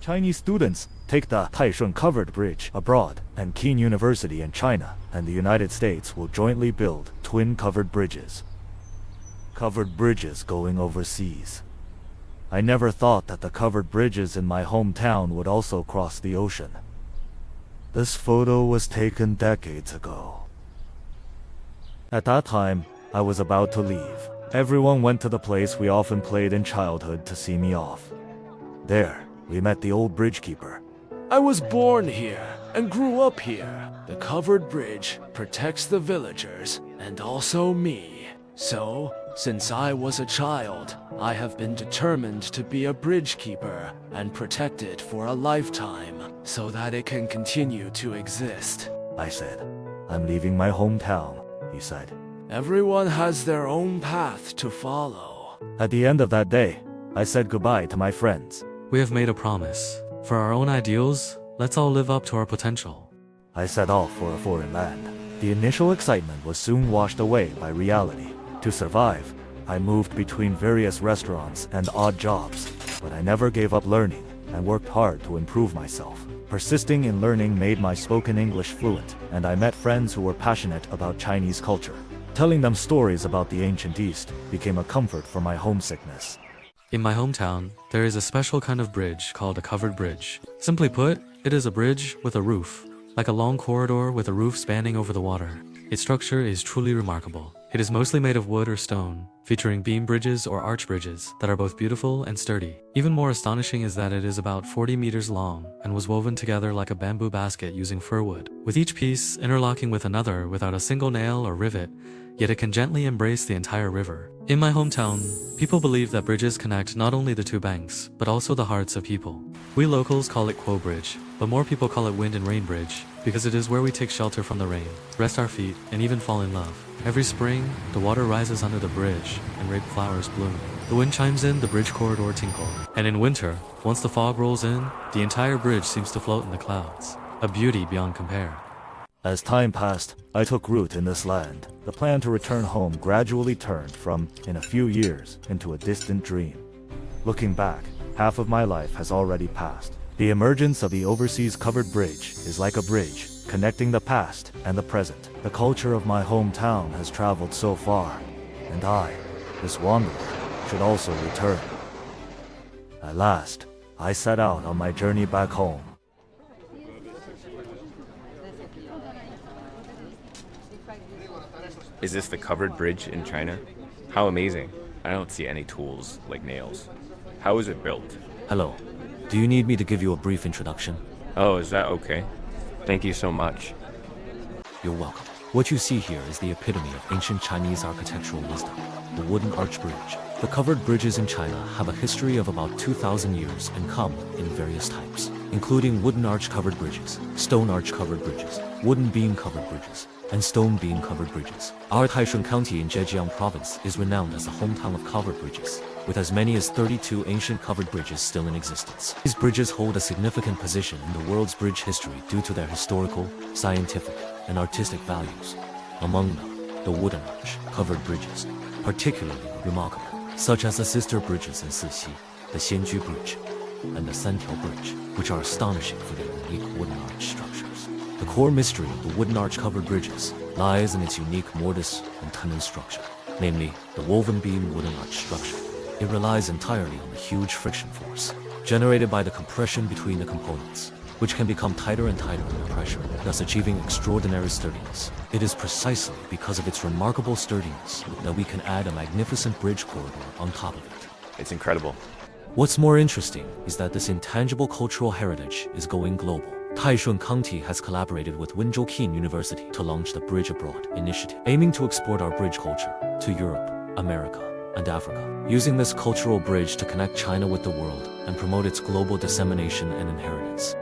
Chinese students take the Taishun Covered Bridge abroad, and Keene University in China and the United States will jointly build twin covered bridges. Covered bridges going overseas. I never thought that the covered bridges in my hometown would also cross the ocean. This photo was taken decades ago. At that time, I was about to leave. Everyone went to the place we often played in childhood to see me off. There, we met the old bridge keeper. I was born here and grew up here. The covered bridge protects the villagers and also me. So, since I was a child, I have been determined to be a bridge keeper and protect it for a lifetime so that it can continue to exist. I said, I'm leaving my hometown, he said. Everyone has their own path to follow. At the end of that day, I said goodbye to my friends. We have made a promise. For our own ideals, let's all live up to our potential. I set off for a foreign land. The initial excitement was soon washed away by reality. To survive, I moved between various restaurants and odd jobs, but I never gave up learning and worked hard to improve myself. Persisting in learning made my spoken English fluent, and I met friends who were passionate about Chinese culture. Telling them stories about the ancient East became a comfort for my homesickness. In my hometown, there is a special kind of bridge called a covered bridge. Simply put, it is a bridge with a roof, like a long corridor with a roof spanning over the water. Its structure is truly remarkable. It is mostly made of wood or stone, featuring beam bridges or arch bridges that are both beautiful and sturdy. Even more astonishing is that it is about 40 meters long and was woven together like a bamboo basket using fir wood, with each piece interlocking with another without a single nail or rivet, yet it can gently embrace the entire river. In my hometown, people believe that bridges connect not only the two banks, but also the hearts of people. We locals call it Quo Bridge, but more people call it Wind and Rain Bridge, because it is where we take shelter from the rain, rest our feet, and even fall in love. Every spring, the water rises under the bridge, and rape flowers bloom. The wind chimes in, the bridge corridor tinkle. And in winter, once the fog rolls in, the entire bridge seems to float in the clouds. A beauty beyond compare. As time passed, I took root in this land. The plan to return home gradually turned from, in a few years, into a distant dream. Looking back, half of my life has already passed. The emergence of the overseas covered bridge is like a bridge, connecting the past and the present. The culture of my hometown has traveled so far, and I, this wanderer, should also return. At last, I set out on my journey back home. Is this the covered bridge in China? How amazing. I don't see any tools like nails. How is it built? Hello. Do you need me to give you a brief introduction? Oh, is that okay? Thank you so much. You're welcome. What you see here is the epitome of ancient Chinese architectural wisdom, the wooden arch bridge. The covered bridges in China have a history of about 2,000 years and come in various types, including wooden arch covered bridges, stone arch covered bridges, wooden beam covered bridges, and stone beam covered bridges. Our Taishun County in Zhejiang Province is renowned as the hometown of covered bridges, with as many as 32 ancient covered bridges still in existence. These bridges hold a significant position in the world's bridge history due to their historical, scientific, and artistic values. Among them, the wooden arch covered bridges, particularly remarkable, such as the sister bridges in Sixi, the Xianju Bridge, and the Santiao Bridge, which are astonishing for their unique wooden arch structures. The core mystery of the wooden arch covered bridges lies in its unique mortise and tenon structure, namely the woven beam wooden arch structure. It relies entirely on the huge friction force generated by the compression between the components, which can become tighter and tighter under pressure, thus achieving extraordinary sturdiness. It is precisely because of its remarkable sturdiness that we can add a magnificent bridge corridor on top of it. It's incredible. What's more interesting is that this intangible cultural heritage is going global. Taishun County has collaborated with Wenzhou Keene University to launch the Bridge Abroad initiative, aiming to export our bridge culture to Europe, America, and Africa, using this cultural bridge to connect China with the world and promote its global dissemination and inheritance.